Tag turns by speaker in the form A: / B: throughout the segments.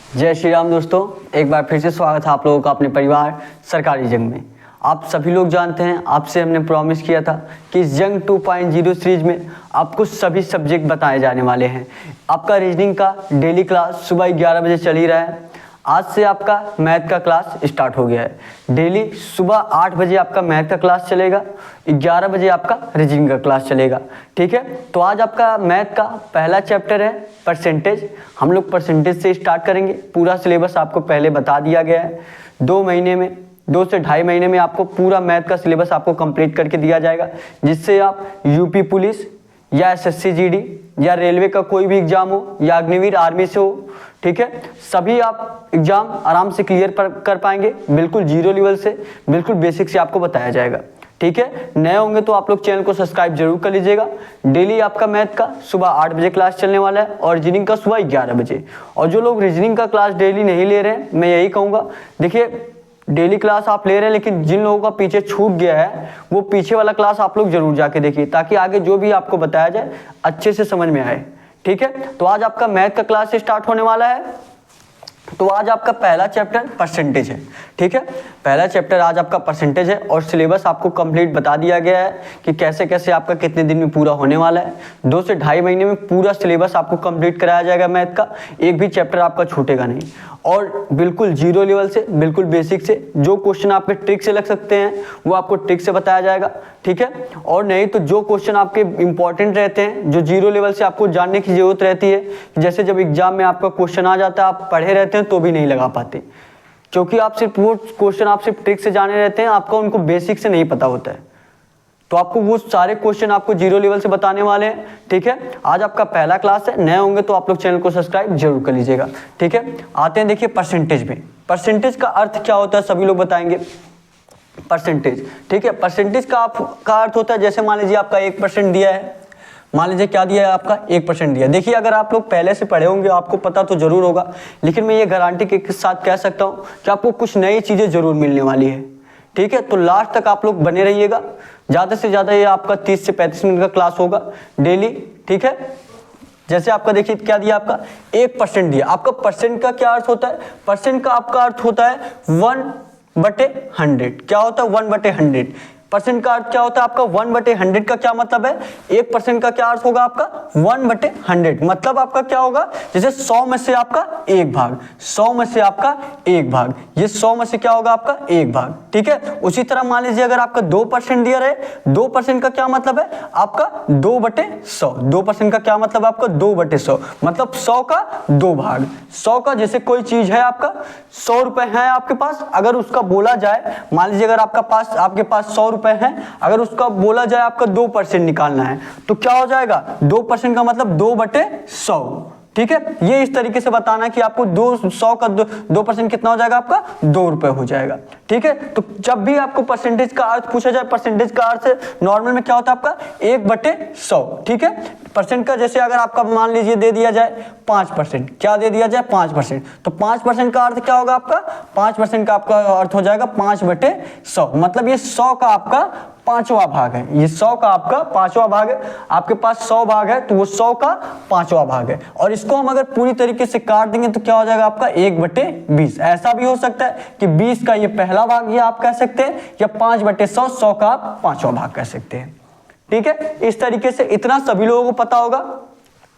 A: जय श्री राम दोस्तों, एक बार फिर से स्वागत है आप लोगों का अपने परिवार सरकारी जंग में। आप सभी लोग जानते हैं, आपसे हमने प्रॉमिस किया था कि इस जंग 2.0 सीरीज में आपको सभी सब्जेक्ट बताए जाने वाले हैं। आपका रीजनिंग का डेली क्लास सुबह 11 बजे चल ही रहा है। आज से आपका मैथ का क्लास स्टार्ट हो गया है। डेली सुबह 8 बजे आपका मैथ का क्लास चलेगा, 11 बजे आपका रीजनिंग का क्लास चलेगा। ठीक है, तो आज आपका मैथ का पहला चैप्टर है परसेंटेज। हम लोग परसेंटेज से स्टार्ट करेंगे। पूरा सिलेबस आपको पहले बता दिया गया है। 2 महीने में, 2 से ढाई महीने में आपको पूरा मैथ का सिलेबस आपको कंप्लीट करके दिया जाएगा, जिससे आप यूपी पुलिस या एसएससी जीडी या रेलवे का कोई भी एग्जाम हो या अग्निवीर आर्मी से हो, ठीक है, सभी आप एग्जाम आराम से क्लियर कर पाएंगे। बिल्कुल जीरो लेवल से, बिल्कुल बेसिक से आपको बताया जाएगा। ठीक है, नए होंगे तो आप लोग चैनल को सब्सक्राइब जरूर कर लीजिएगा। डेली आपका मैथ का सुबह 8 बजे क्लास चलने वाला है और रीजनिंग का सुबह 11 बजे। और जो लोग रीजनिंग का क्लास डेली नहीं ले रहे हैं, मैं यही कहूँगा, देखिए डेली क्लास आप ले रहे हैं, लेकिन जिन लोगों का पीछे छूट गया है वो पीछे वाला क्लास आप लोग जरूर जाके देखिए, ताकि आगे जो भी आपको बताया जाए अच्छे से समझ में आए। ठीक है, तो आज आपका मैथ का क्लास स्टार्ट होने वाला है। तो आज आपका पहला चैप्टर परसेंटेज है। ठीक है, पहला चैप्टर आज आपका परसेंटेज है और सिलेबस आपको कंप्लीट बता दिया गया है कि कैसे कैसे आपका कितने दिन में पूरा होने वाला है। 2 से ढाई महीने में पूरा सिलेबस आपको कंप्लीट कराया जाएगा मैथ का। एक भी चैप्टर आपका छूटेगा नहीं और बिल्कुल जीरो लेवल से, बिल्कुल बेसिक से, जो क्वेश्चन आपके ट्रिक से लग सकते हैं वो आपको ट्रिक से बताया जाएगा। ठीक है, और नहीं तो जो क्वेश्चन आपके इंपॉर्टेंट रहते हैं, जो जीरो लेवल से आपको जानने की जरूरत रहती है, जैसे जब एग्जाम में आपका क्वेश्चन आ जाता है, आप पढ़े रहते हैं तो भी नहीं लगा पाते, क्योंकि आप सिर्फ वो क्वेश्चन आप सिर्फ ट्रिक से जाने रहते हैं, आपका उनको बेसिक से नहीं पता होता है। तो आपको वो सारे क्वेश्चन आपको जीरो लेवल से बताने वाले हैं। ठीक है, आज आपका पहला क्लास है। नए होंगे तो आप लोग चैनल को सब्सक्राइब जरूर कर लीजिएगा। ठीक है, आते हैं देखिए परसेंटेज में। परसेंटेज का अर्थ क्या होता है सभी लोग बताएंगे। परसेंटेज, ठीक है, परसेंटेज का अर्थ होता है, जैसे मान लीजिए आपका 1% दिया है। मान लीजिए क्या दिया है आपका 1% दिया। देखिए अगर आप लोग पहले से पढ़े होंगे आपको पता तो जरूर होगा, लेकिन मैं ये गारंटी के साथ कह सकता हूँ कि आपको कुछ नई चीजें जरूर मिलने वाली है। ठीक है, तो लास्ट तक आप लोग बने रहिएगा। ज्यादा से ज्यादा ये आपका 30 से 35 मिनट का क्लास होगा डेली। ठीक है, जैसे आपका देखिए क्या दिया, आपका 1% दिया। आपका परसेंट का क्या अर्थ होता है? परसेंट का आपका अर्थ होता है 1/100। क्या होता है 1/100? परसेंट का अर्थ क्या होता है आपका 1/100 का क्या मतलब है? 1% का क्या अर्थ होगा आपका 1/100, मतलब आपका क्या होगा, जैसे 100 में से आपका 1 भाग, 100 में से आपका 1 भाग, ये 100 में से क्या होगा आपका 1 भाग। ठीक है, उसी तरह मान लीजिए अगर आपका 2% दिया रहे, 2% का क्या मतलब है आपका 2/100। 2% का क्या मतलब है आपका 2/100, मतलब 100 का 2 भाग। 100 का, जैसे कोई चीज है आपका 100 रुपए है आपके पास, अगर उसका बोला जाए, मान लीजिए अगर आपके पास 100 रुपए है, अगर उसका बोला जाए आपका 2% निकालना है, तो क्या हो जाएगा 2% का मतलब 2/100। ठीक है, ये इस तरीके से बताना कि आपको 200 का 2% कितना हो जाएगा आपका 2 रुपए हो जाएगा। ठीक है, तो जब भी आपको परसेंटेज का अर्थ पूछा जाए, परसेंटेज का अर्थ नॉर्मल में क्या होता है आपका 1/100। ठीक है, परसेंट का जैसे अगर आपका मान लीजिए दे दिया जाए 5%, क्या दे दिया जाए 5%, तो 5% का अर्थ क्या होगा आपका 5% का आपका अर्थ हो जाएगा 5/100, मतलब ये 100 का आपका 5वां भाग है। ये 100 का आपका 5वां भाग है। आपके पास 100 भाग है तो वो 100 का 5वां भाग है। और इसको हम अगर पूरी तरीके से काट देंगे तो क्या हो जाएगा आपका 1/20। ऐसा भी हो सकता है कि 20 का ये पहला भाग ये आप कह सकते हैं, या 5/100, 100 का आप 5वां भाग कह सकते हैं। ठीक है, इस तरीके से इतना सभी लोगों को पता होगा,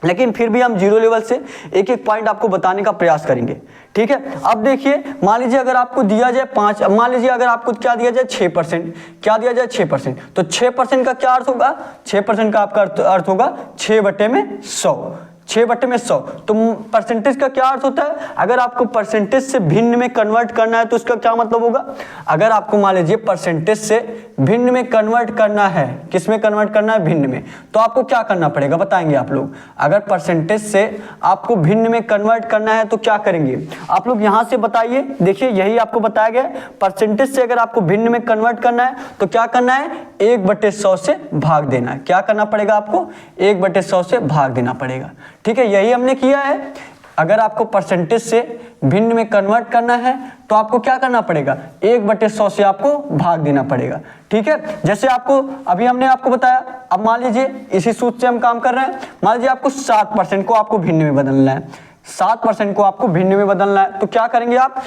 A: लेकिन फिर भी हम जीरो लेवल से एक एक पॉइंट आपको बताने का प्रयास करेंगे। ठीक है, अब देखिए मान लीजिए अगर आपको दिया जाए 5, मान लीजिए अगर आपको क्या दिया जाए 6%, क्या दिया जाए 6%, तो 6% का क्या अर्थ होगा? 6% का आपका अर्थ होगा 6/100, 6/100। तो परसेंटेज का क्या अर्थ होता है? अगर आपको परसेंटेज से भिन्न में कन्वर्ट करना है तो उसका क्या मतलब होगा? अगर आपको मान लीजिए परसेंटेज से भिन्न में कन्वर्ट करना है, किस में कन्वर्ट करना है? भिन्न में, तो आपको क्या करना पड़ेगा बताएंगे आप लोग। अगर परसेंटेज से आपको भिन्न में कन्वर्ट करना है तो क्या करेंगे आप लोग, यहां से बताइए। देखिए यही आपको बताया गया है, परसेंटेज से अगर आपको भिन्न में कन्वर्ट करना है तो क्या करना है 1/100 से भाग देना है। क्या करना पड़ेगा आपको? 1/100 से भाग देना पड़ेगा। ठीक है, यही हमने किया है। अगर आपको परसेंटेज से भिन्न में कन्वर्ट करना है तो आपको क्या करना पड़ेगा 1/100 से आपको भाग देना पड़ेगा। ठीक है, जैसे आपको अभी हमने आपको बताया, अब मान लीजिए इसी सूत्र से हम काम कर रहे हैं। मान लीजिए आपको 7% को आपको भिन्न में बदलना है। 7% को आपको भिन्न में बदलना है, तो क्या करेंगे आप,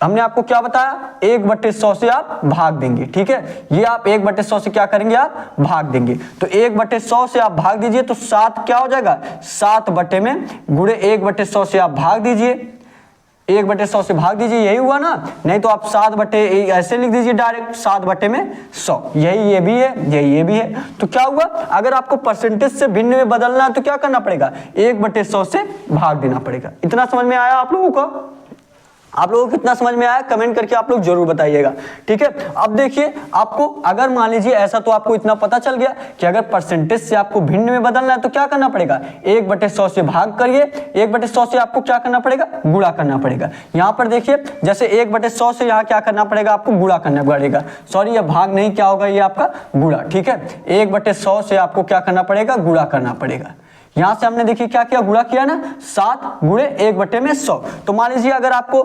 A: हमने आपको क्या बताया, 1/100 से आप भाग देंगे। ठीक है, ये आप 1/100 से क्या करेंगे, आप भाग देंगे। तो 1/100 से आप भाग दीजिए तो 7 क्या हो जाएगा, 7 बटे में गुणे 1/100 से आप भाग दीजिए, 1/100 से भाग दीजिए, यही हुआ ना। नहीं तो आप 7 बटे ऐसे लिख दीजिए डायरेक्ट, 7 बटे में 100, यही ये भी है, यही ये भी है। तो क्या हुआ, अगर आपको परसेंटेज से भिन्न में बदलना है तो क्या करना पड़ेगा, 1/100 से भाग देना पड़ेगा। इतना समझ में आया आप लोगों को? आप लोगों को कितना समझ में आया, कमेंट करके आप लोग जरूर बताइएगा। ठीक है, अब देखिए आपको, अगर मान लीजिए ऐसा, तो आपको इतना पता चल गया कि अगर परसेंटेज से आपको भिन्न में बदलना है तो क्या करना पड़ेगा, 1/100 से भाग करिए, 1/100 से आपको क्या करना पड़ेगा, गुणा करना पड़ेगा। यहाँ पर देखिए जैसे 1/100 से यहाँ क्या करना पड़ेगा, आपको गुणा करना पड़ेगा, सॉरी ये भाग नहीं, क्या होगा ये आपका गुणा। ठीक है, 1/100 से आपको क्या करना पड़ेगा, गुणा करना पड़ेगा। यहां से हमने देखिए क्या किया, गुणा किया ना, 7 गुणे 1/100। तो मान लीजिए अगर आपको,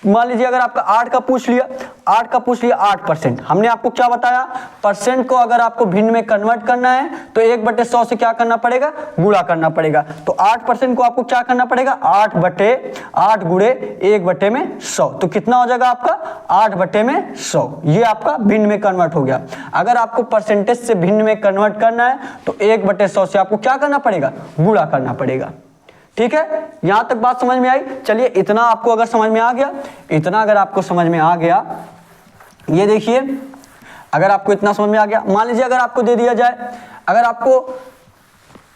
A: मान लीजिए अगर आपका 8 का पूछ लिया, 8%, हमने आपको क्या बताया, परसेंट को अगर आपको भिन्न में कन्वर्ट करना है तो 1/100 से क्या करना पड़ेगा, गुणा करना पड़ेगा। तो 8% को आपको क्या करना पड़ेगा, 8 गुणे 1/100, तो कितना हो जाएगा आपका, 8/100। ये आपका भिन्न में कन्वर्ट हो गया। अगर आपको परसेंटेज से भिन्न में कन्वर्ट करना है तो 1/100 से आपको क्या करना पड़ेगा, गुणा करना पड़ेगा। ठीक है, यहां तक बात समझ में आई। चलिए इतना आपको अगर समझ में आ गया, इतना अगर आपको समझ में आ गया, ये देखिए अगर आपको इतना समझ में आ गया, मान लीजिए अगर आपको दे दिया जाए, अगर आपको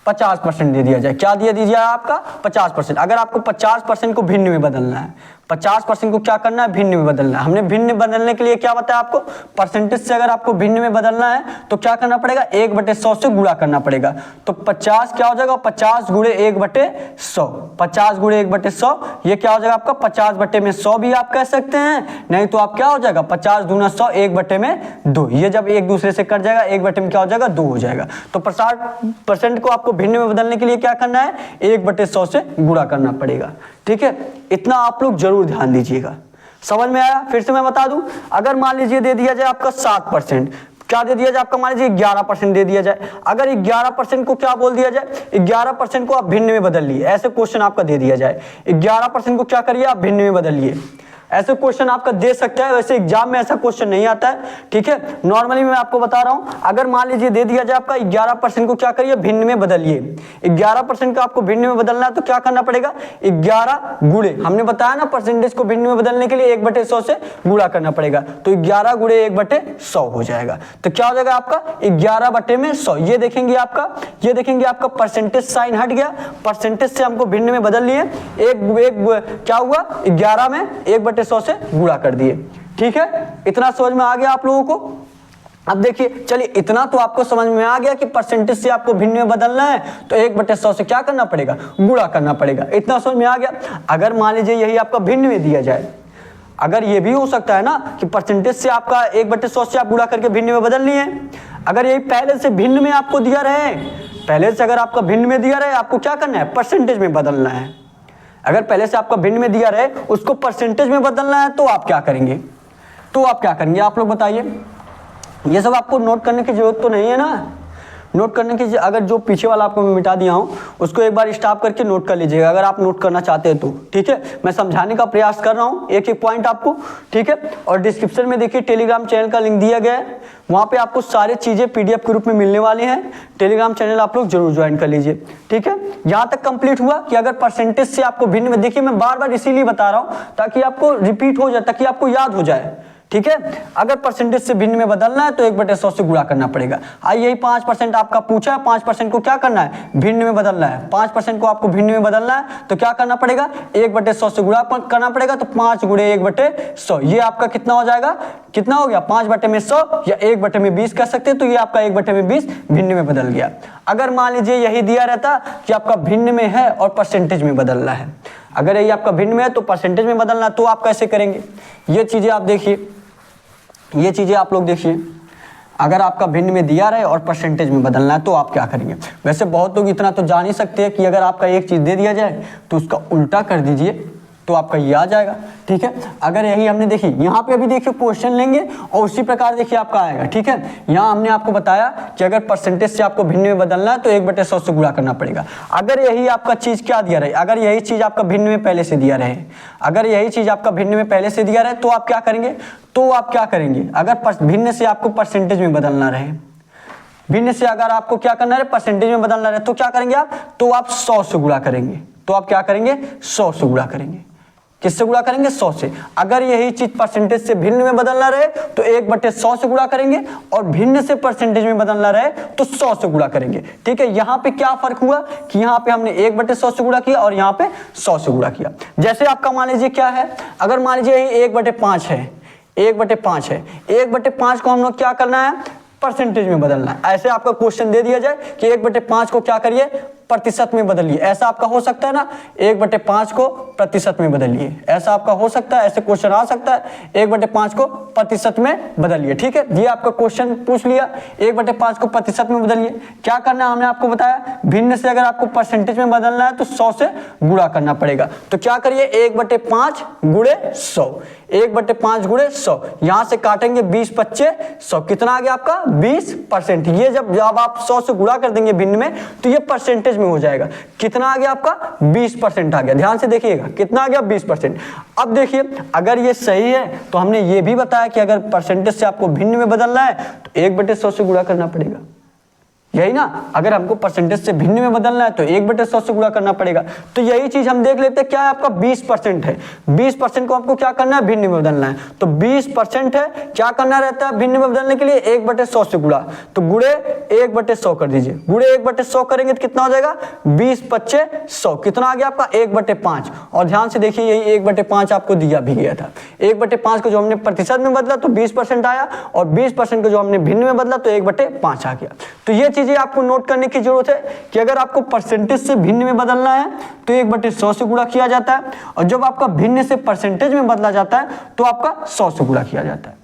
A: 50% दे दिया जाए, क्या दिया दीजिए आपका 50%, अगर आपको 50% को भिन्न में बदलना है, 50% को क्या करना है, भिन्न में बदलना है। हमने भिन्न में बदलने के लिए क्या बताया आपको, परसेंटेज से अगर आपको भिन्न में बदलना है तो क्या करना पड़ेगा, 1/100 से गुणा करना पड़ेगा। तो 50 क्या हो जाएगा, 50 गुणे 1/100, 50 गुणे 1/100, ये क्या हो जाएगा आपका 50/100 भी आप कह सकते हैं, नहीं तो आप क्या हो जाएगा 50 दूना 100, 1/2। ये जब एक दूसरे से कट जाएगा, 1 में क्या हो जाएगा, 2 हो जाएगा। तो 50% को आपको भिन्न में बदलने के लिए क्या करना है, 1/100 से गुणा करना पड़ेगा। ठीक है, इतना आप लोग जरूर ध्यान दीजिएगा। समझ में आया? फिर से मैं बता दूं, अगर मान लीजिए दे दिया जाए आपका 7%, क्या दे दिया जाए आपका, मान लीजिए 11% दे दिया जाए, अगर 11% को क्या बोल दिया जाए, 11% को आप भिन्न में बदल लिए, ऐसे क्वेश्चन आपका दे दिया जाए, 11% को क्या करिए आप भिन्न में बदलिए, ऐसे क्वेश्चन आपका दे सकता है। वैसे एग्जाम में ऐसा क्वेश्चन नहीं आता है, ठीक है, नॉर्मली मैं आपको बता रहा हूं। अगर मान लीजिए दे दिया जाए आपका 11% को क्या करिए भिन्न में बदलिए, 11% का आपको भिन्न में बदलना है तो क्या करना पड़ेगा, 11 गुणे, हमने बताया ना परसेंटेज को भिन्न में बदलने के लिए 1/100 से गुणा करना पड़ेगा, तो 11 गुणे 1/100 हो जाएगा। तो क्या हो जाएगा आपका 11/100। ये देखेंगे आपका, ये देखेंगे आपका परसेंटेज साइन हट गया, परसेंटेज से हमको भिन्न में बदल लिए, एक क्या हुआ 11 में 1/100 से गुणा कर दिए। ठीक है, इतना समझ में आ गया आप लोगों को? अब देखिए, चलिए इतना तो आपको समझ में आ गया कि परसेंटेज से आपको भिन्न में बदलना है तो 1/100 से क्या करना पड़ेगा, गुणा करना पड़ेगा। इतना समझ में आ गया। अगर मान लीजिए यही आपका भिन्न में दिया जाए, अगर ये भी हो सकता है ना कि परसेंटेज से आपका 1/100 से आप गुणा करके भिन्न में बदल लिए, अगर यही पहले से भिन्न में आपको दिया रहे, पहले से अगर आपका भिन्न में दिया रहे, आपको क्या करना है, परसेंटेज में बदलना है। अगर पहले से आपका भिन्न में दिया रहे, उसको परसेंटेज में बदलना है तो आप क्या करेंगे, आप लोग बताइए। ये सब आपको नोट करने की जरूरत तो नहीं है ना, नोट करने की, अगर जो पीछे वाला आपको मैं मिटा दिया हूँ उसको एक बार स्टॉप करके नोट कर लीजिएगा, अगर आप नोट करना चाहते हैं तो। ठीक है, मैं समझाने का प्रयास कर रहा हूँ एक एक पॉइंट आपको। ठीक है, और डिस्क्रिप्शन में देखिए टेलीग्राम चैनल का लिंक दिया गया है, वहाँ पे आपको सारी चीज़ें PDF के रूप में मिलने वाली हैं। टेलीग्राम चैनल आप लोग जरूर ज्वाइन कर लीजिए। ठीक है, यहाँ तक कंप्लीट हुआ कि अगर परसेंटेज से आपको भिन्न में, देखिए मैं बार बार इसीलिए बता रहा हूँ ताकि आपको रिपीट हो जाए, ताकि आपको याद हो जाए। ठीक है, अगर परसेंटेज से भिन्न में बदलना है तो 1/100 से गुणा करना पड़ेगा। यही 5% आपका पूछा है, 5% को क्या करना है, भिन्न में बदलना है। 5% को आपको भिन्न में बदलना है तो क्या करना पड़ेगा, 1/100 से गुणा करना पड़ेगा। तो 5 गुणे 1/100, ये आपका कितना हो जाएगा, कितना हो गया 5/100 या 1/20 कह सकते हैं। तो ये आपका 1/20 भिन्न में बदल गया। अगर मान लीजिए यही दिया रहता कि आपका भिन्न में है और परसेंटेज में बदलना है, अगर यही आपका भिन्न में है तो परसेंटेज में बदलना, तो आप कैसे करेंगे, ये चीजें आप देखिए, ये चीजें आप लोग देखिए। अगर आपका भिन्न में दिया रहे और परसेंटेज में बदलना है तो आप क्या करेंगे। वैसे बहुत लोग इतना तो जान ही सकते हैं कि अगर आपका एक चीज दे दिया जाए तो उसका उल्टा कर दीजिए, तो आपका ये आ जाएगा। ठीक है, अगर यही हमने देखी यहाँ पे अभी देखिए क्वेश्चन लेंगे और उसी प्रकार देखिए आपका आएगा। ठीक है, यहाँ हमने आपको बताया कि अगर परसेंटेज से आपको भिन्न में बदलना है तो 1/100 से गुणा करना पड़ेगा। अगर यही आपका चीज क्या दिया रहे, अगर यही चीज आपका भिन्न में पहले से दिया रहे, अगर यही चीज आपका भिन्न में पहले से दिया रहे तो आप क्या करेंगे, अगर भिन्न से आपको परसेंटेज में बदलना रहे, भिन्न से अगर आपको क्या करना है परसेंटेज में बदलना रहे तो क्या करेंगे आप, तो आप 100 से गुणा करेंगे। तो आप क्या करेंगे, 100 से गुणा करेंगे। किससे गुणा करेंगे, 100 से। अगर यही चीज परसेंटेज से भिन्न में बदलना रहे तो 1/100 से गुणा करेंगे और भिन्न से परसेंटेज में बदलना रहे तो 100 से गुणा करेंगे। ठीक है, यहाँ पे क्या फर्क हुआ कि यहाँ पे हमने 1/100 से गुणा किया और यहाँ पे 100 से गुणा किया। जैसे आपका मान लीजिए क्या है, अगर मान लीजिए यही 1/5 है, 1/5 है, 1/5 को हम लोग क्या करना है, परसेंटेज में बदलना है। ऐसे आपका क्वेश्चन दे दिया जाए कि 1/5 को क्या करिए, प्रतिशत में बदलिए, ऐसा आपका हो सकता है ना, 1/5 को प्रतिशत में बदलिए, ऐसा आपका हो सकता है, ऐसे क्वेश्चन आ सकता है, 1/5 को प्रतिशत में बदलिए। ठीक है, ये आपका क्वेश्चन पूछ लिया, 1/5 को प्रतिशत में बदलिए। क्या करना है हमने आपको बताया, भिन्न से अगर आपको परसेंटेज में बदलना है तो 100 से गुणा करना पड़ेगा। तो क्या करिए, 1/5 गुणे 100, 1/5 गुणे 100, यहां से काटेंगे 20/5 100, कितना आ गया आपका 20%। ये जब आप 100 से गुणा कर देंगे भिन्न में तो ये परसेंटेज में हो जाएगा। कितना आ गया आपका 20% आ गया। ध्यान से देखिएगा कितना आ गया 20%। अब देखिए अगर ये सही है तो हमने ये भी बताया कि अगर परसेंटेज से आपको भिन्न में बदलना है तो 1/100 से गुणा करना पड़ेगा, यही ना। अगर हमको परसेंटेज से भिन्न में बदलना है तो 1/100 से गुणा करना पड़ेगा। तो यही चीज हम देख लेते हैं, क्या है आपका 20% है, 20% को आपको क्या करना है, भिन्न में बदलना है। तो 20% है, क्या करना रहता है भिन्न में बदलने के लिए, 1/100 से गुणा, तो गुणे 1/100 कर दीजिए, गुणे 1/100 करेंगे तो कितना हो जाएगा 20/5 100, कितना आ गया आपका 1/5। और ध्यान से देखिए यही 1/5 आपको दिया भी गया था। 1/5 को जो हमने प्रतिशत में बदला तो 20% आया और 20% को जो हमने भिन्न में बदला तो 1/5 आ गया। तो ये चीजें आपको नोट करने की जरूरत है कि अगर आपको परसेंटेज से भिन्न में बदलना है तो 1/100 से गुणा किया जाता है और जब आपका भिन्न से परसेंटेज में बदला जाता है तो आपका 100 से गुणा किया जाता है।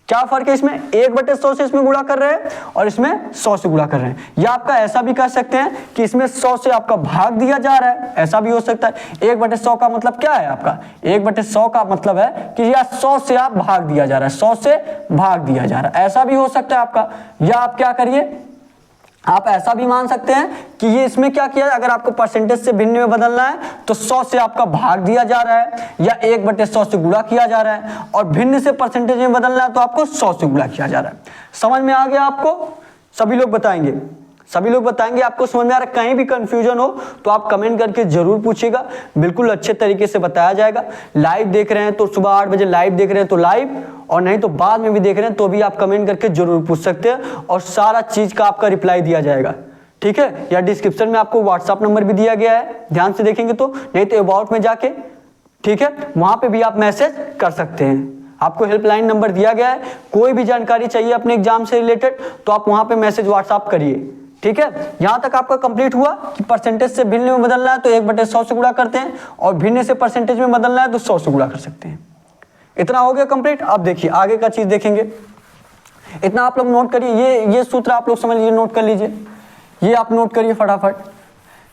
A: क्या फर्क है इसमें, 1/100 से इसमें गुणा कर रहे हैं और इसमें 100 से गुणा कर रहे हैं। या आपका ऐसा भी कह सकते हैं कि इसमें 100 से आपका भाग दिया जा रहा है, ऐसा भी हो सकता है। 1/100 का मतलब क्या है आपका, 1/100 का मतलब है कि या 100 से आप भाग दिया जा रहा है, 100 से भाग दिया जा रहा है, ऐसा भी हो सकता है आपका। या आप क्या करिए, आप ऐसा भी मान सकते हैं कि ये इसमें क्या किया, अगर आपको परसेंटेज से भिन्न में बदलना है तो 100 से आपका भाग दिया जा रहा है या 1/100 से गुणा किया जा रहा है, और भिन्न से परसेंटेज में बदलना है तो आपको 100 से गुणा किया जा रहा है। समझ में आ गया आपको, सभी लोग बताएंगे, सभी लोग बताएंगे आपको समझ में आ रहा है। कहीं भी कंफ्यूजन हो तो आप कमेंट करके जरूर पूछिएगा, बिल्कुल अच्छे तरीके से बताया जाएगा। लाइव देख रहे हैं तो सुबह 8 बजे लाइव देख रहे हैं तो लाइव, और नहीं तो बाद में भी देख रहे हैं तो भी आप कमेंट करके जरूर पूछ सकते हैं और सारा चीज का आपका रिप्लाई दिया जाएगा। ठीक है, या डिस्क्रिप्शन में आपको व्हाट्सएप नंबर भी दिया गया है, ध्यान से देखेंगे तो, नहीं तो अबाउट में जाके, ठीक है, वहां पे भी आप मैसेज कर सकते हैं। आपको हेल्पलाइन नंबर दिया गया है, कोई भी जानकारी चाहिए अपने एग्जाम से रिलेटेड तो आप वहां पे मैसेज व्हाट्सएप करिए। ठीक है, यहां तक आपका कंप्लीट हुआ कि परसेंटेज से भिन्न में बदलना है तो 1/100 से गुणा करते हैं और भिन्न से परसेंटेज में बदलना है तो 100 से गुणा कर सकते हैं। इतना हो गया कंप्लीट। अब देखिए आगे का चीज देखेंगे, इतना आप लोग नोट करिए, ये सूत्र आप लोग समझ लीजिए, नोट कर लीजिए, ये आप नोट करिए फटाफट।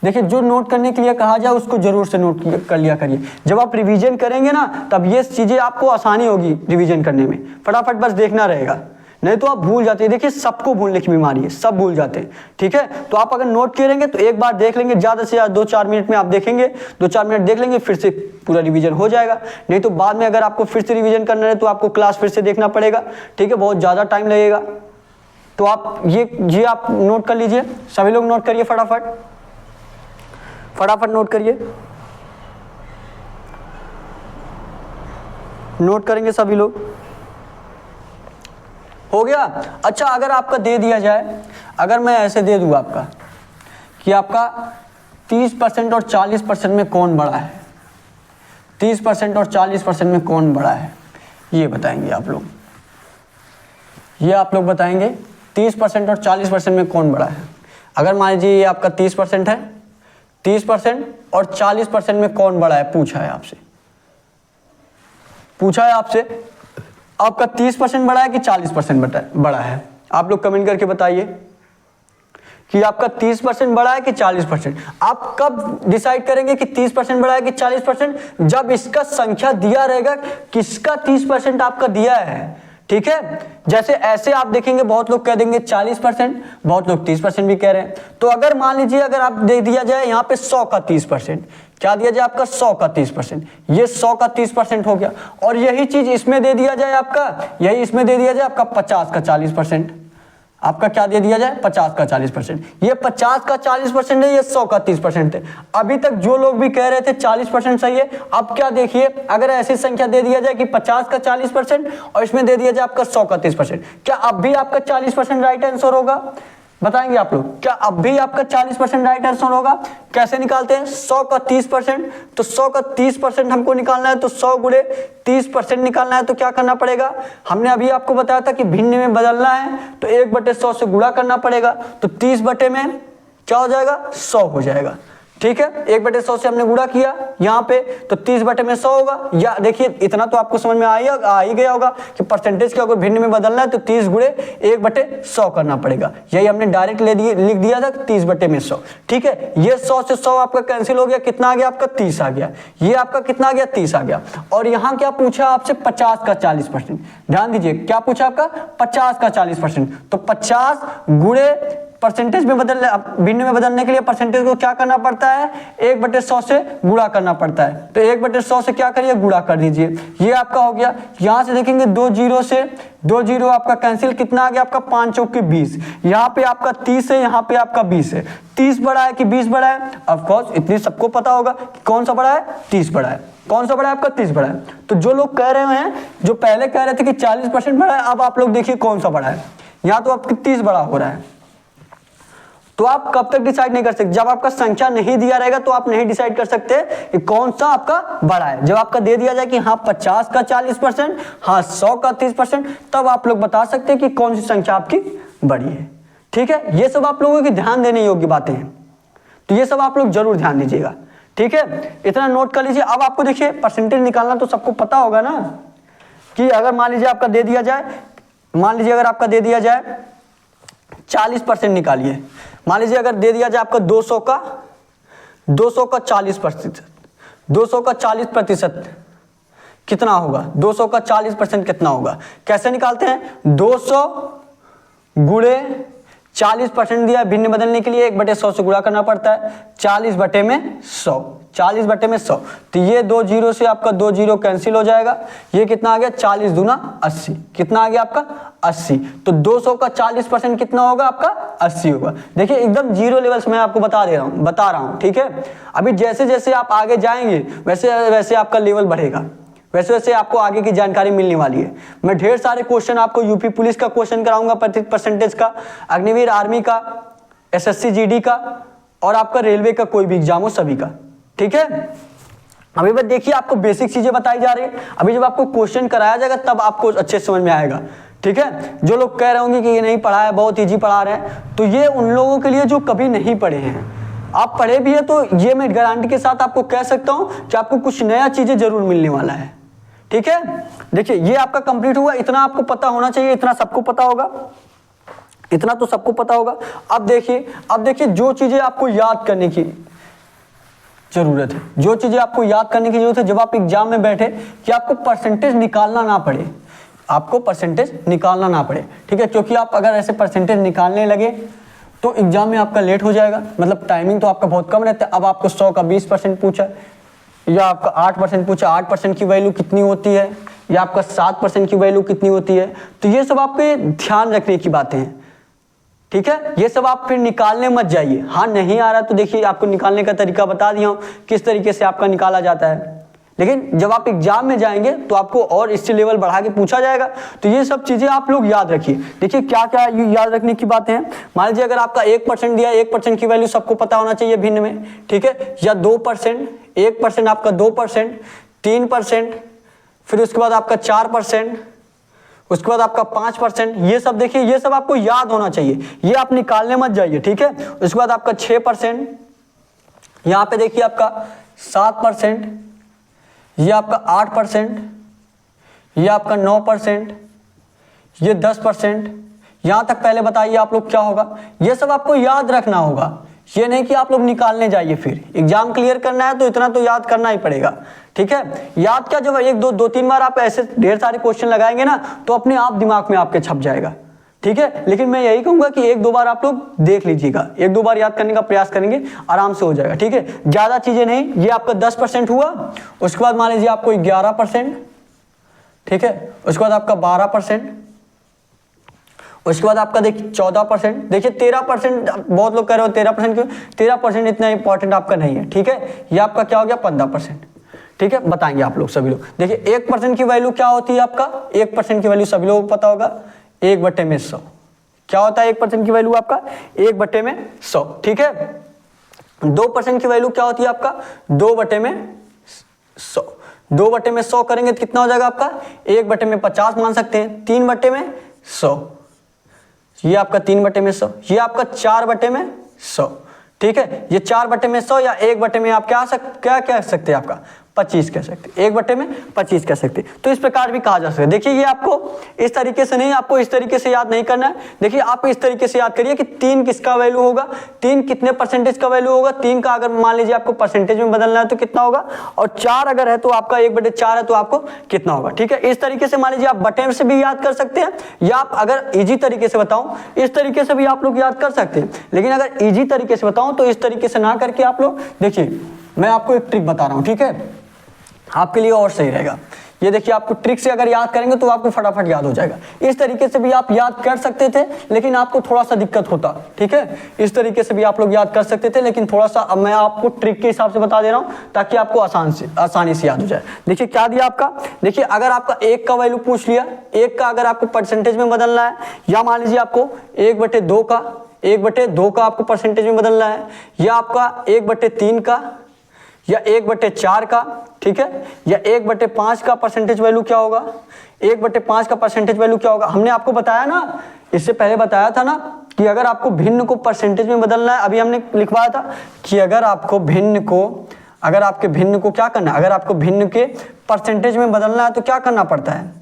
A: देखिए जो नोट करने के लिए कहा जाए उसको जरूर से नोट कर लिया करिए। जब आप रिवीजन करेंगे ना तब ये चीजें आपको आसानी होगी रिवीजन करने में, फटाफट बस देखना रहेगा, नहीं तो आप भूल जाते हैं। देखिए सबको भूलने की बीमारी है, सब भूल जाते हैं। ठीक है, तो आप अगर नोट करेंगे तो एक बार देख लेंगे, ज्यादा से ज्यादा 2-4 मिनट में आप देखेंगे, 2-4 मिनट देख लेंगे, फिर से पूरा रिवीजन हो जाएगा। नहीं तो बाद में अगर आपको फिर से रिवीजन करना है तो आपको क्लास फिर से देखना पड़ेगा। ठीक है, बहुत ज्यादा टाइम लगेगा। तो आप ये आप नोट कर लीजिए, सभी लोग नोट करिए फटाफट, फटाफट नोट करिए, नोट करेंगे सभी लोग। हो गया। अच्छा अगर आपका दे दिया जाए, अगर मैं ऐसे दे दूं आपका कि आपका 30% और 40% में कौन बड़ा है, 30% और 40% में कौन बड़ा है, ये बताएंगे आप लोग, ये आप लोग बताएंगे 30% और 40% में कौन बड़ा है। अगर मान लीजिए ये आपका 30% है, 30% और 40% में कौन बड़ा है, पूछा है आपसे, पूछा है आपसे, आपका 30% बड़ा है कि 40% बड़ा है, आप लोग कमेंट करके बताइए। कि आपका 30% बढ़ा है कि 40%। आप कब डिसाइड करेंगे कि 30% बढ़ा है कि 40%? जब इसका संख्या दिया रहेगा किसका 30% आपका दिया है, ठीक है। जैसे ऐसे आप देखेंगे बहुत लोग कह देंगे 40%, बहुत लोग 30% भी कह रहे हैं। तो अगर मान लीजिए अगर आप दे दिया जाए यहाँ पे 100 का 30%, क्या दिया जाए आपका 100 का 30%, ये 100 का 30% हो गया। और यही चीज इसमें दे दिया जाए आपका, यही इसमें दे दिया जाए आपका 50 का 40%। आपका क्या दे दिया जाए 50 का 40%। ये 50 का 40% है, ये 100 का 30% है। अभी तक जो लोग भी कह रहे थे 40% सही है, अब क्या देखिए अगर ऐसी संख्या दे दिया जाए कि 50 का 40% और इसमें दे दिया जाए आपका 100 का 30%, क्या अब भी आपका 40% राइट आंसर होगा? बताएंगे आप लोग, क्या अब भी आपका 40% राइट आंसर होगा? कैसे निकालते हैं? 100 का 30%, तो 100 का 30% हमको निकालना है, तो 100 गुणे 30% निकालना है। तो क्या करना पड़ेगा? हमने अभी आपको बताया था कि भिन्न में बदलना है, तो 1/100 से गुणा करना पड़ेगा। तो 30 बटे में क्या हो जाएगा? 100 हो जाएगा, ठीक है। 1/100 से हमने गुणा किया यहाँ पे, तो 30 बटे में 100 होगा। या देखिए इतना तो आपको समझ में आ ही गया होगा कि परसेंटेज को अगर भिन्न में बदलना है तो 30 गुणे 1/100 करना पड़ेगा। यही हमने डायरेक्ट लिख दिया था 30 बटे में 100, ठीक है। ये 100 से 100 आपका कैंसिल हो गया, कितना आ गया आपका? 30 आ गया। ये आपका कितना आ गया? 30 आ गया। और यहाँ क्या पूछा आपसे? 50 का 40%। ध्यान दीजिए क्या पूछा आपका? 50 का 40%। तो 50 गुणे परसेंटेज में भिन्न में बदलने के लिए परसेंटेज को क्या करना पड़ता है? 1/100 से गुणा करना पड़ता है। तो 1/100 से क्या करिए? गुणा कर दीजिए। ये आपका हो गया। यहां से देखेंगे 2 जीरो से 2 जीरो आपका कैंसिल, कितना आ गया आपका? 5 चौके 20। यहाँ पे आपका 30 है, यहाँ पे आपका 20 है। 30 बड़ा है कि 20 बड़ा है? ऑफकोर्स इतनी सबको पता होगा कि कौन सा बड़ा है? 30 बड़ा है। कौन सा बड़ा है आपका? 30 बड़ा है। तो जो लोग कह रहे हैं, जो पहले कह रहे थे कि 40% बड़ा है, अब आप लोग देखिए कौन सा बड़ा है। यहाँ तो आपकी 30 बड़ा हो रहा है। तो आप कब तक डिसाइड नहीं कर सकते? जब आपका संख्या नहीं दिया रहेगा तो आप नहीं डिसाइड कर सकते कि कौन सा आपका बड़ा है। जब आपका दे दिया जाए कि हाँ 50 का 40%, हाँ 100 का 30%, तब आप लोग बता सकते हैं कि कौन सी संख्या आपकी बड़ी है, ठीक है। ये सब आप लोगों की ध्यान देने योग्य बातें हैं, तो ये सब आप लोग जरूर ध्यान दीजिएगा, ठीक है। इतना नोट कर लीजिए। अब आपको देखिए परसेंटेज निकालना तो सबको पता होगा ना, कि अगर मान लीजिए आपका दे दिया जाए, मान लीजिए अगर आपका दे दिया जाए 40% निकालिए। मान लीजिए अगर दे दिया जाए आपका 200 का 40%, 200 का 40% कितना होगा? 200 का 40% कितना होगा? कैसे निकालते हैं? 200 गुणे 40% दिया भिन्न बदलने के लिए 1/100 से गुणा करना पड़ता है। 40 बटे में 100, 40 बटे में 100। तो ये 2 जीरो से आपका 2 जीरो कैंसिल हो जाएगा। ये कितना आ गया? 40 दूना 80। कितना आ गया आपका? 80। तो 200 का 40% कितना होगा आपका? 80 होगा। देखिए एकदम जीरो लेवल से मैं आपको बता रहा हूँ, ठीक है। अभी जैसे जैसे आप आगे जाएंगे वैसे वैसे आपका लेवल बढ़ेगा, वैसे वैसे आपको आगे की जानकारी मिलने वाली है। मैं ढेर सारे क्वेश्चन आपको यूपी पुलिस का क्वेश्चन कराऊंगा, परसेंटेज का, अग्निवीर आर्मी का, एसएससी जीडी का, और आपका रेलवे का कोई भी एग्जाम हो सभी का, ठीक है। अभी बस देखिए आपको बेसिक चीजें बताई जा रही है। अभी जब आपको क्वेश्चन कराया जाएगा तब आपको अच्छे समझ में आएगा, ठीक है। जो लोग कह रहे होंगे कि ये नहीं पढ़ा है, बहुत ईजी पढ़ा रहे हैं, तो ये उन लोगों के लिए जो कभी नहीं पढ़े हैं। आप पढ़े भी है तो ये मैं गारंटी के साथ आपको कह सकता हूं कि आपको कुछ नया चीजें जरूर मिलने वाला है, ठीक है। देखिए ये आपका कंप्लीट हुआ, इतना आपको पता होना चाहिए, इतना सबको पता होगा, इतना तो सबको पता होगा। अब देखिए जो चीजें आपको याद करने की जरूरत है, जो चीजें आपको याद करने की जरूरत है जब आप एग्जाम में बैठे, कि आपको परसेंटेज निकालना ना पड़े, आपको परसेंटेज निकालना ना पड़े, ठीक है। क्योंकि आप अगर ऐसे परसेंटेज निकालने लगे तो एग्जाम में आपका लेट हो जाएगा, मतलब टाइमिंग तो आपका बहुत कम रहता है। अब आपको 100 का 20% पूछा, या आपका 8% पूछा, 8% की वैल्यू कितनी होती है, या आपका 7% की वैल्यू कितनी होती है, तो ये सब आपके ध्यान रखने की बातें हैं, ठीक है। ये सब आप फिर निकालने मत जाइए। हाँ नहीं आ रहा तो देखिए आपको निकालने का तरीका बता दिया हूँ, किस तरीके से आपका निकाला जाता है। लेकिन जब आप एग्जाम में जाएंगे तो आपको और इससे लेवल बढ़ा के पूछा जाएगा, तो ये सब चीजें आप लोग याद रखिए। देखिए क्या क्या याद रखने की बातें हैं। मान लीजिए अगर आपका 1% दिया, 1% की वैल्यू सबको पता होना चाहिए भिन्न में, ठीक है। या 2%, 1% आपका 2%, 3%, फिर उसके बाद आपका 4%, उसके बाद आपका 5%, ये सब देखिए, ये सब आपको याद होना चाहिए, ये आप निकालने मत जाइए, ठीक है। उसके बाद आपका 6%, यहाँ पे देखिए आपका 7%, ये आपका 8%, ये आपका 9%, ये 10%, यहाँ तक पहले बताइए आप लोग क्या होगा, ये सब आपको याद रखना होगा, ये नहीं कि आप लोग निकालने जाइए। फिर एग्जाम क्लियर करना है तो इतना तो याद करना ही पड़ेगा, ठीक है। याद क्या, जब एक दो तीन बार आप ऐसे ढेर सारे क्वेश्चन लगाएंगे ना तो अपने आप दिमाग में आपके छप जाएगा, ठीक है। लेकिन मैं यही कहूंगा कि एक दो बार आप लोग देख लीजिएगा, एक दो बार याद करने का प्रयास करेंगे, आराम से हो जाएगा, ठीक है। ज्यादा चीजें नहीं, ये आपका 10% हुआ, उसके बाद मान लीजिए आपको 11%, ठीक है, उसके बाद आपका 12%, उसके बाद आपका देखिए 14%, देखिए 13%, बहुत लोग कह रहे हो 13% क्यों, 13% इतना इंपॉर्टेंट आपका नहीं है, ठीक है। ये आपका क्या हो गया 15%, ठीक है। बताएंगे आप लोग सभी लोग, देखिए 1% की वैल्यू क्या होती है आपका, 1% की वैल्यू सभी लोगों को पता होगा 1/100, क्या होता है 1% की वैल्यू आपका 1/100, ठीक है। 2% की वैल्यू क्या होती है आपका 2/100, 2/100 करेंगे तो कितना हो जाएगा आपका 1/50 मान सकते हैं, 3/100, ये आपका 3/100, ये आपका 4/100, ठीक है। ये 4/100 या 1 में आप क्या कह सकते हैं, आपका 25 कह सकते, 1/25 कह सकते, तो इस प्रकार भी कहा जा सकता है। देखिए ये आपको इस तरीके से नहीं, आपको इस तरीके से याद नहीं करना है। देखिए आप इस तरीके से याद करिए कि 3 किसका वैल्यू होगा, 3 कितने परसेंटेज का वैल्यू होगा, 3 का अगर मान लीजिए आपको परसेंटेज में बदलना है तो कितना होगा, और 4 अगर है तो आपका 1/4 है तो आपको कितना होगा, ठीक है। इस तरीके से मान लीजिए आप बटे से भी याद कर सकते हैं, या आप अगर इजी तरीके से बताऊं इस तरीके से भी आप लोग याद कर सकते हैं। लेकिन अगर इजी तरीके से बताऊं तो इस तरीके से ना करके आप लोग, देखिए मैं आपको एक ट्रिक बता रहा हूं, ठीक है, आपके लिए और सही रहेगा। ये देखिए आपको ट्रिक से अगर याद करेंगे तो आपको फटाफट याद हो जाएगा। इस तरीके से भी आप याद कर सकते थे लेकिन आपको थोड़ा सा दिक्कत होता, ठीक है। इस तरीके से भी आप लोग याद कर सकते थे लेकिन थोड़ा सा अब मैं आपको ट्रिक के हिसाब से बता दे रहा हूं ताकि आपको आसानी से याद हो जाए। देखिए क्या दिया आपका, देखिए अगर आपका 1 का वैल्यू पूछ लिया, 1 का अगर आपको परसेंटेज में बदलना है, या मान लीजिए आपको 1/2 का आपको परसेंटेज में बदलना है, या आपका 1/3 का, या 1/4 का, ठीक है, या 1/5 का परसेंटेज वैल्यू क्या होगा, 1/5 का परसेंटेज वैल्यू क्या होगा। हमने आपको बताया ना, इससे पहले बताया था ना कि अगर आपको भिन्न को परसेंटेज में बदलना है, अभी हमने लिखवाया था कि अगर आपके भिन्न को क्या करना है, अगर आपको भिन्न के परसेंटेज में बदलना है तो क्या करना पड़ता है,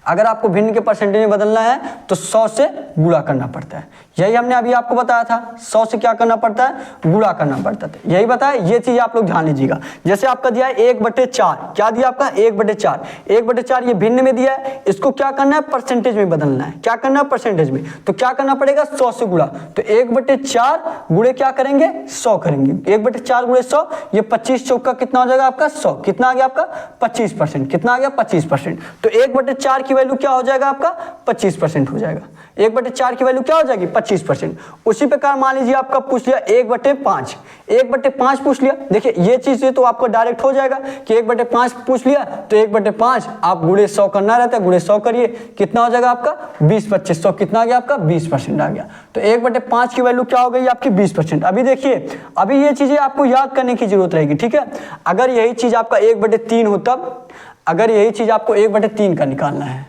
A: अगर आपको भिन्न के परसेंटेज में बदलना है तो 100 से गुणा करना पड़ता है। यही हमने अभी आपको बताया था, 100 से क्या करना पड़ता है, गुणा करना पड़ता है, यही बताया। ये चीज आप लोग ध्यान लीजिएगा। जैसे आपका दिया है 1/4, क्या दिया आपका 1/4, 1/4 ये भिन्न में दिया है, इसको क्या करना है परसेंटेज में बदलना है, क्या करना है परसेंटेज में, तो क्या करना पड़ेगा 100 से गुणा, तो 1/4 गुणे क्या करेंगे 100 करेंगे, 1/4 गुणे 100, ये 25 चौका कितना हो जाएगा आपका 100, कितना आ गया आपका 25%, कितना आ गया 25%, तो 1/4 की वैल्यू क्या हो जाएगा आपका 25% हो जाएगा, 1/4 की वैल्यू क्या हो जाएगी 25%। उसी प्रकार मान लीजिए आपका पूछ लिया 1/5, 1/5 पूछ लिया, देखिए ये चीज से तो आपको डायरेक्ट हो जाएगा कि 1/5 पूछ लिया तो 1/5 आप गुणे 100 करना रहता है, गुणे 100 करिए, कितना हो जाएगा आपका 20/2500, कितना आ गया आपका 20% आ गया। तो 1/5 की वैल्यू क्या हो गई आपकी 20%। अभी देखिए अभी ये चीजें आपको याद करने की जरूरत रहेगी, ठीक है। अगर यही चीज आपका 1/3 हो, तब अगर यही चीज आपको 1/3 का निकालना है,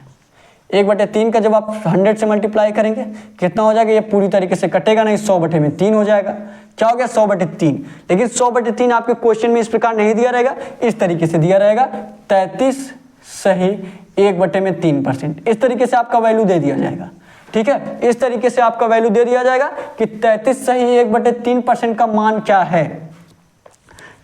A: 1/3 का जब आप 100 से मल्टीप्लाई करेंगे कितना हो जाएगा, ये पूरी तरीके से कटेगा नहीं, 100/3 हो जाएगा, क्या हो गया 100/3। लेकिन 100/3 आपके क्वेश्चन में इस प्रकार नहीं दिया रहेगा, इस तरीके से दिया रहेगा 33 सही 1/3%, इस तरीके से आपका वैल्यू दे दिया जाएगा, ठीक है। इस तरीके से आपका वैल्यू दे दिया जाएगा कि 33 सही 1/3% का मान क्या है,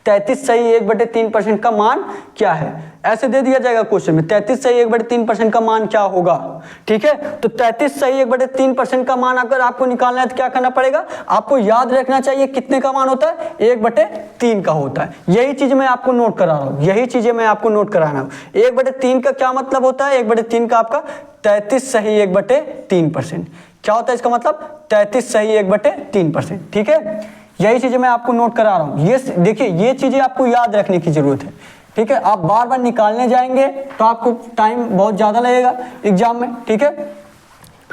A: 33 सही 1/3% का मान क्या है, ऐसे दे दिया जाएगा क्वेश्चन में 33 सही 1/3% का मान क्या होगा, ठीक है। तो 33 सही 1/3% का मान अगर आपको निकालना है तो क्या करना पड़ेगा, आपको याद रखना चाहिए कितने का मान होता है 1/3 का होता है। यही चीज मैं आपको नोट करा रहा हूं, यही चीजें मैं आपको नोट करा रहा हूं। 1/3 का क्या मतलब होता है, 1/3 का आपका 33 सही 1/3%, क्या होता है इसका मतलब 33 सही 1/3%, ठीक है। यही चीजें मैं आपको नोट करा रहा हूं। ये देखिए ये चीजें आपको याद रखने की जरूरत है, ठीक है। आप बार बार निकालने जाएंगे तो आपको टाइम बहुत ज्यादा लगेगा एग्जाम में, ठीक है।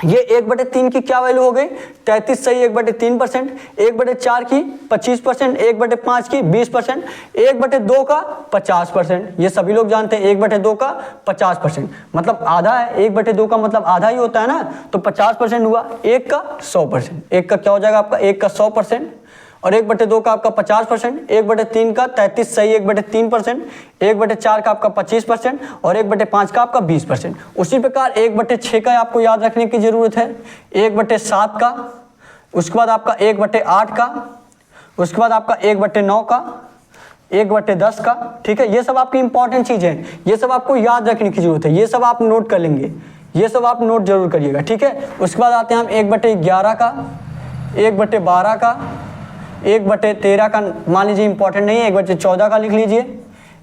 A: ये 1/3 की क्या वैल्यू हो गई 33 सही 1/3%, 1/4 की 25%, 1/5 की 20%, 1/2 का 50%, ये सभी लोग जानते हैं 1/2 का 50% मतलब आधा है, 1/2 का मतलब आधा ही होता है ना, तो 50% हुआ, 1 का 100%, 1 का क्या हो जाएगा आपका 1 का 100%, और 1/2 का आपका 50%, 1/3 का 33 सही 1/3%, 1/4 का आपका 25% और 1/5 का आपका 20%। उसी प्रकार 1/6 का आपको याद रखने की जरूरत है, 1/7 का, उसके बाद आपका 1/8 का, उसके बाद आपका 1/9 का, 1/10 का। ठीक है, ये सब आपकी इंपॉर्टेंट चीजें हैं, ये सब आपको याद रखने की जरूरत है, ये सब आप नोट कर लेंगे, ये सब आप नोट जरूर करिएगा। ठीक है, उसके बाद आते हैं हम 1/11 का, 1/12 का, 1/13 का मान लीजिए इंपॉर्टेंट नहीं है, 1/14 का लिख लीजिए,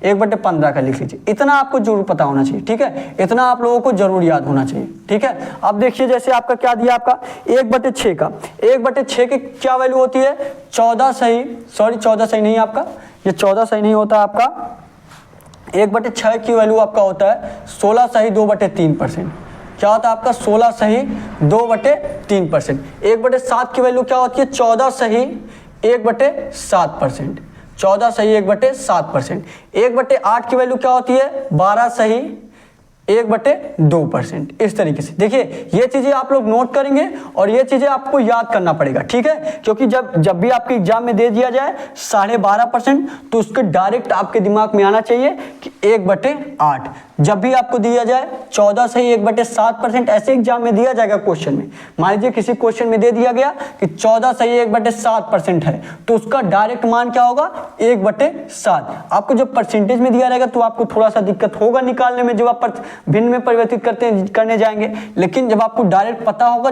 A: 1/15 का लिख लीजिए। इतना आपको जरूर पता होना चाहिए। ठीक है, इतना आप लोगों को जरूर याद होना चाहिए। ठीक है, अब देखिए जैसे आपका क्या दिया, आपका 1/6 का, 1/6 की क्या वैल्यू होती है, 14 सही, सॉरी 14 सही नहीं है आपका, ये 14 सही नहीं होता आपका, 1/6 की वैल्यू आपका होता है 16 सही 2/3%। क्या होता है आपका 16 सही 2/3%। 1/7 की वैल्यू क्या होती है, 14 सही 1/7%, 14 सही 1/7%। 1/8 की वैल्यू क्या होती है, 12 सही 1/2%। इस तरीके से देखिए, ये चीजें आप लोग नोट करेंगे और ये चीजें आपको याद करना पड़ेगा। ठीक है, क्योंकि जब भी आपके एग्जाम में दे दिया जाए 12.5%, तो उसके डायरेक्ट आपके दिमाग में आना चाहिए कि 1/8। जब भी आपको दिया जाए 14 सही 1/7%, ऐसे एग्जाम में दिया जाएगा क्वेश्चन में, मान लीजिए किसी क्वेश्चन में दे दिया गया कि 14 सही 1/7% है, तो उसका डायरेक्ट मान क्या होगा, 1/7। आपको जब परसेंटेज में दिया रहेगा तो आपको थोड़ा सा दिक्कत होगा निकालने में, जब आप भिन्न में परिवर्तित करने जाएंगे, लेकिन जब आपको डायरेक्ट पता होगा,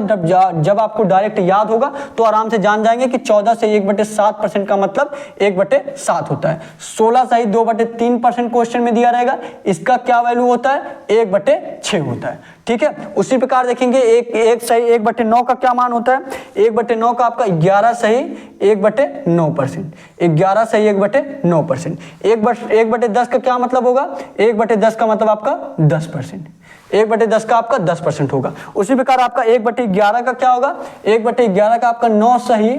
A: जब आपको डायरेक्ट याद होगा, तो आराम से जान जाएंगे कि 14 से 1/7% का मतलब 1/7 होता है। 16 सही 2/3% क्वेश्चन में दिया रहेगा, इसका क्या वैल्यू होता है, 1/6 होता है। ठीक है, उसी प्रकार देखेंगे एक सही 1/9 का क्या मान होता है, 1/9 का आपका 11 सही 1/9%, 11 सही 1/9%। 1/10 का क्या मतलब होगा, 1/10 का मतलब आपका 10%, 1/10 का आपका 10% होगा। उसी प्रकार आपका 1/11 का क्या होगा, 1/11 का आपका 9 सही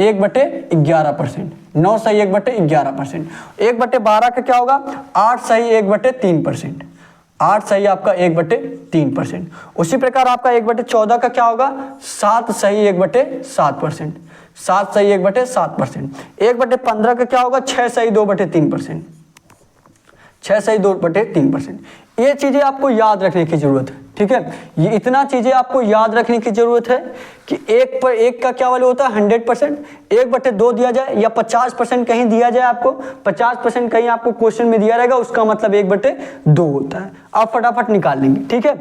A: 1/11%, 9 सही 1/11%। 1/12 का क्या होगा, 8 सही 1/3%, 8 सही आपका 1/3%। उसी प्रकार आपका 1/14 का क्या होगा, 7 सही 1/7%, 7 सही 1/7%। 1/15 का क्या होगा, 6 सही 2/3%, 6 सही 2/3%। ये चीजें आपको याद रखने की जरूरत है। ठीक है, ये इतना चीजें आपको याद रखने की जरूरत है कि 1 का क्या वैल्यू होता है, 100%। 1/2 दिया जाए या 50% कहीं दिया जाए, आपको 50% कहीं आपको क्वेश्चन में दिया रहेगा, उसका मतलब 1/2 होता है। आप फटाफट निकाल लेंगे। ठीक है,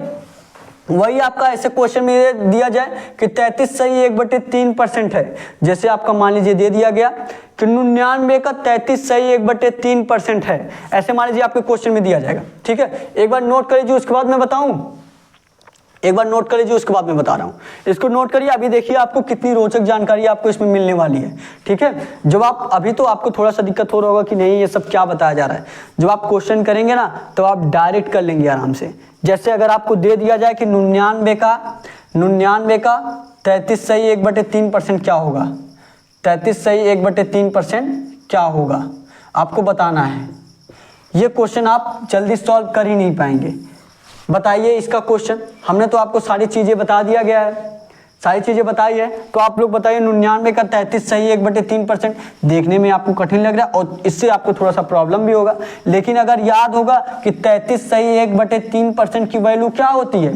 A: वही आपका ऐसे क्वेश्चन में दिया जाए कि 33 सही 1/3% है, जैसे आपका मान लीजिए दे दिया गया कि 99 का 33 सही 1/3% है, ऐसे मान लीजिए आपके क्वेश्चन में दिया जाएगा। ठीक है, एक बार नोट कर लीजिए, उसके बाद मैं बताऊं, एक बार नोट कर लीजिए, उसके बाद मैं बता रहा हूँ। इसको नोट करिए, अभी देखिए आपको कितनी रोचक जानकारी आपको इसमें मिलने वाली है। ठीक है, जब आप अभी तो आपको थोड़ा सा दिक्कत हो रहा होगा कि नहीं ये सब क्या बताया जा रहा है, जब आप क्वेश्चन करेंगे ना तो आप डायरेक्ट कर लेंगे आराम से। जैसे अगर आपको दे दिया जाए कि 99 का 33 सही 1/3% क्या होगा, 33 सही 1/3% क्या होगा, आपको बताना है। ये क्वेश्चन आप जल्दी सॉल्व कर ही नहीं पाएंगे। बताइए इसका क्वेश्चन, हमने तो आपको सारी चीजें बता दिया गया है, सारी चीजें बताई है, तो आप लोग बताइए 99 का 33 सही 1/3%। देखने में आपको कठिन लग रहा है और इससे आपको थोड़ा सा प्रॉब्लम भी होगा, लेकिन अगर याद होगा कि 33 सही 1/3% की वैल्यू क्या होती है,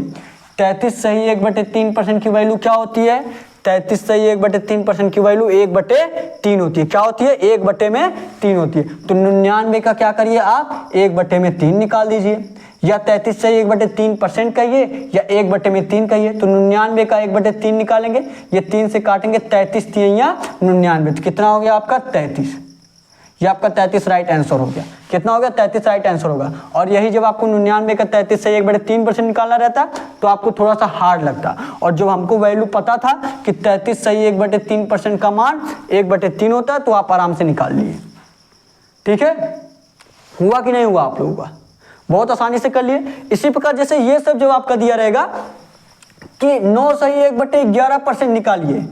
A: 33 सही 1/3% की वैल्यू क्या होती है, 33 सही 1/3% की वैल्यू 1/3 होती है। क्या होती है, 1/3 होती है। तो 99 का क्या करिए आप, 1/3 निकाल दीजिए, या 33 सही 1/3% कहिए या 1/3 कहिए। तो 99 का 1/3 निकालेंगे, ये 3 से काटेंगे, 33 या 99, तो कितना हो गया आपका 33। ये आपका 33 राइट आंसर हो गया। कितना हो गया, 33 राइट आंसर होगा। और यही जब आपको 99 का 33 सही 1/3% निकालना रहता तो आपको थोड़ा सा हार्ड लगता, और जब हमको वैल्यू पता था कि 33 सही 1/3% का मान 1/3 होता है, तो आप आराम से निकाल लिए। ठीक है, हुआ कि नहीं हुआ आप लोगों का, बहुत आसानी से कर लिए। इसी प्रकार जैसे ये सब जब आपका दिया रहेगा कि 9 सही 1/11% निकालिए,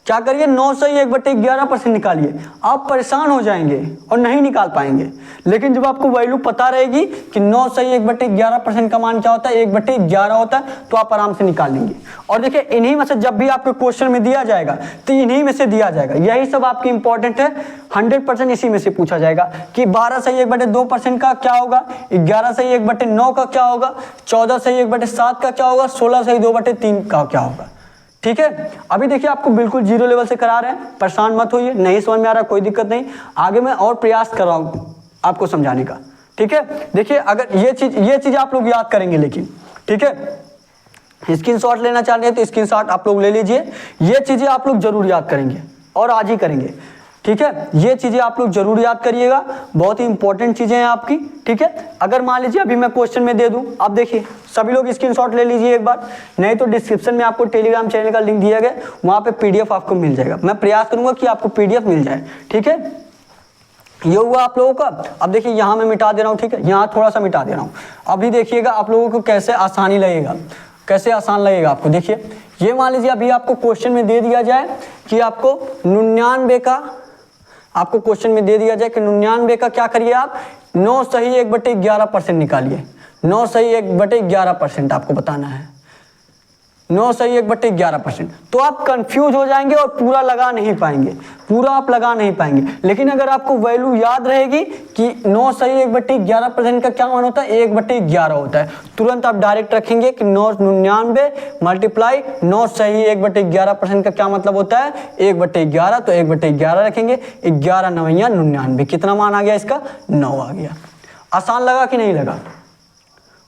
A: क्या करिए 9/1/11% निकालिए। आप परेशान हो जाएंगे और नहीं निकाल पाएंगे। लेकिन जब आपको वैल्यू पता रहेगी कि 9/1/11% का मान क्या होता है, 1/11 होता है, तो आप आराम से निकाल लेंगे। और देखिए इन्हीं में से जब भी आपके क्वेश्चन में दिया जाएगा तो इन्हीं में से दिया जाएगा। यही सब आपकी इंपॉर्टेंट है, 100% इसी में से पूछा जाएगा कि 12/1/2% का क्या होगा, 11/1/9 का क्या होगा, 14/1/7 का क्या होगा, 16/2/3 का क्या होगा। ठीक है, अभी देखिए आपको बिल्कुल जीरो लेवल से करा रहे हैं, परेशान मत होइए। नहीं समझ में आ रहा कोई दिक्कत नहीं, आगे मैं और प्रयास कर रहा हूँ आपको समझाने का। ठीक है, देखिए अगर ये चीज आप लोग याद करेंगे, लेकिन ठीक है स्क्रीनशॉट लेना चाहते हैं तो स्क्रीनशॉट आप लोग ले लीजिए। ये चीजें आप लोग जरूर याद करेंगे और आज ही करेंगे। ठीक है, ये चीजें आप लोग जरूर याद करिएगा, बहुत ही इंपॉर्टेंट चीजें हैं आपकी। ठीक है, अगर मान लीजिए अभी मैं क्वेश्चन में दे दूं, आप देखिए सभी लोग स्क्रीनशॉट ले लीजिए एक बार, नहीं तो डिस्क्रिप्शन में आपको टेलीग्राम चैनल का लिंक दिया गया, वहां पे पीडीएफ आपको मिल जाएगा। मैं प्रयास करूंगा कि आपको पीडीएफ मिल जाए। ठीक है, ये हुआ आप लोगों का। अब देखिए यहाँ मैं मिटा दे रहा हूँ, ठीक है, यहाँ थोड़ा सा मिटा दे रहा हूँ। अभी देखिएगा आप लोगों को कैसे आसानी लगेगा, कैसे आसान लगेगा आपको। देखिए ये मान लीजिए अभी आपको क्वेश्चन में दे दिया जाए कि आपको 99 का, आपको क्वेश्चन में दे दिया जाए कि 99 का क्या करिए आप 9/1/11% निकालिए। 9/1/11% आपको बताना है, 9/1/11%। तो आप कंफ्यूज हो जाएंगे और पूरा लगा नहीं पाएंगे, पूरा आप लगा नहीं पाएंगे। लेकिन अगर आपको वैल्यू याद रहेगी कि 9/1/11% का क्या मान होता है, 1/11 होता है, तुरंत आप डायरेक्ट रखेंगे कि 999 मल्टीप्लाई 9/1/11% का क्या मतलब होता है, 1/11। तो 1/11 रखेंगे, 11 9 99, कितना मान आ गया इसका, 9 आ गया। आसान लगा कि नहीं लगा,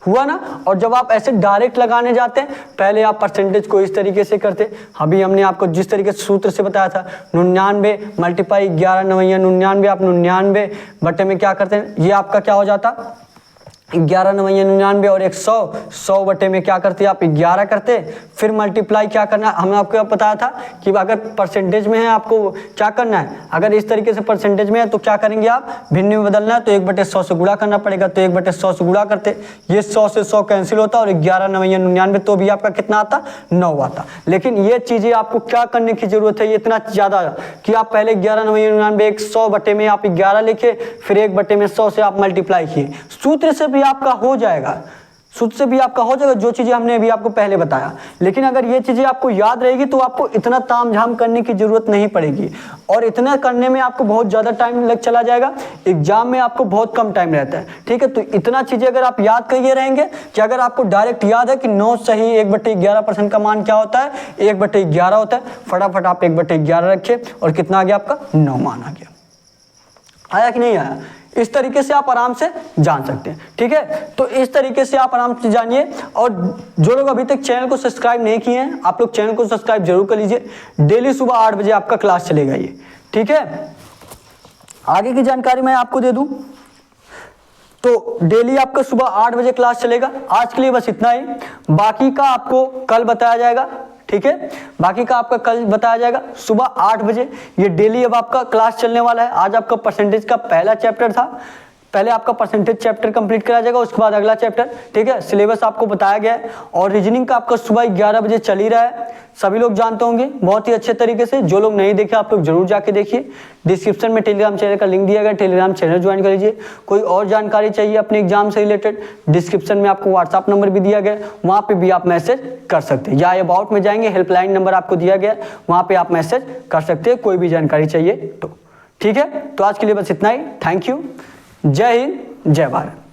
A: हुआ ना। और जब आप ऐसे डायरेक्ट लगाने जाते हैं, पहले आप परसेंटेज को इस तरीके से करते, अभी हमने आपको जिस तरीके से सूत्र से बताया था 99 मल्टीप्लाई 11 9 99, आप 99 बटे में क्या करते हैं, ये आपका क्या हो जाता 11 9 99 और 100 बटे में क्या करते आप 11 करते, फिर मल्टीप्लाई क्या करना है, हमें आपको बताया था कि अगर परसेंटेज में है आपको क्या करना है, अगर इस तरीके से परसेंटेज में है तो क्या करेंगे आप, भिन्न में बदलना है तो 1/100 से गुणा करना पड़ेगा। तो 1/100 से गुणा करते, ये 100 से 100 कैंसिल होता और 11 9 99, तो भी आपका कितना आता 9 आता। लेकिन ये चीजें आपको क्या करने की जरूरत है, ये इतना ज्यादा कि आप पहले 11 9 99 100 बटे में आप 11 लिखे, फिर 1/100 से आप मल्टीप्लाई किए। सूत्र से भी आपका हो जाएगा, सूत्र से भी आपका हो जाएगा, जो चीजें हमने अभी आपको पहले बताया। लेकिन अगर ये चीजें आपको याद रहेगी तो आपको इतना तामझाम करने की जरूरत नहीं पड़ेगी, और इतना करने में आपको बहुत ज्यादा टाइम लग चला जाएगा, एग्जाम में आपको बहुत कम टाइम रहता है। ठीक है, तो इतना चीजें अगर आप याद करिए रहेंगे कि अगर आपको डायरेक्ट याद है कि 9/1/11% का मान क्या होता है, 1/11 होता है, फटाफट आप 1/11 रखिए और कितना आ गया आपका 9 मान आ गया। आया कि नहीं आया, इस तरीके से आप आराम से जान सकते हैं। ठीक है, तो इस तरीके से आप आराम से जानिए। और जो लोग अभी तक चैनल को सब्सक्राइब नहीं किए हैं, आप लोग चैनल को सब्सक्राइब जरूर कर लीजिए। डेली सुबह 8 बजे आपका क्लास चलेगा ये। ठीक है, आगे की जानकारी मैं आपको दे दूं तो डेली आपका सुबह 8 बजे क्लास चलेगा। आज के लिए बस इतना ही, बाकी का आपको कल बताया जाएगा। ठीक है, बाकी का आपका कल बताया जाएगा सुबह 8 बजे। ये डेली अब आपका क्लास चलने वाला है। आज आपका परसेंटेज का पहला चैप्टर था, पहले आपका परसेंटेज चैप्टर कंप्लीट कराया जाएगा, उसके बाद अगला चैप्टर। ठीक है, सिलेबस आपको बताया गया है, और रीजनिंग का आपका सुबह 11 बजे चल ही रहा है, सभी लोग जानते होंगे बहुत ही अच्छे तरीके से। जो लोग नहीं देखे आप लोग जरूर जाके देखिए, डिस्क्रिप्शन में टेलीग्राम चैनल का लिंक दिया गया, टेलीग्राम चैनल ज्वाइन कर लीजिए। कोई और जानकारी चाहिए अपने एग्जाम से रिलेटेड, डिस्क्रिप्शन में आपको व्हाट्सअप नंबर भी दिया गया, वहाँ पे भी आप मैसेज कर सकते हैं, या अबाउट में जाएंगे हेल्पलाइन नंबर आपको दिया गया, वहाँ पे आप मैसेज कर सकते हैं कोई भी जानकारी चाहिए तो। ठीक है, तो आज के लिए बस इतना ही। थैंक यू, जय हिंद, जय भारत।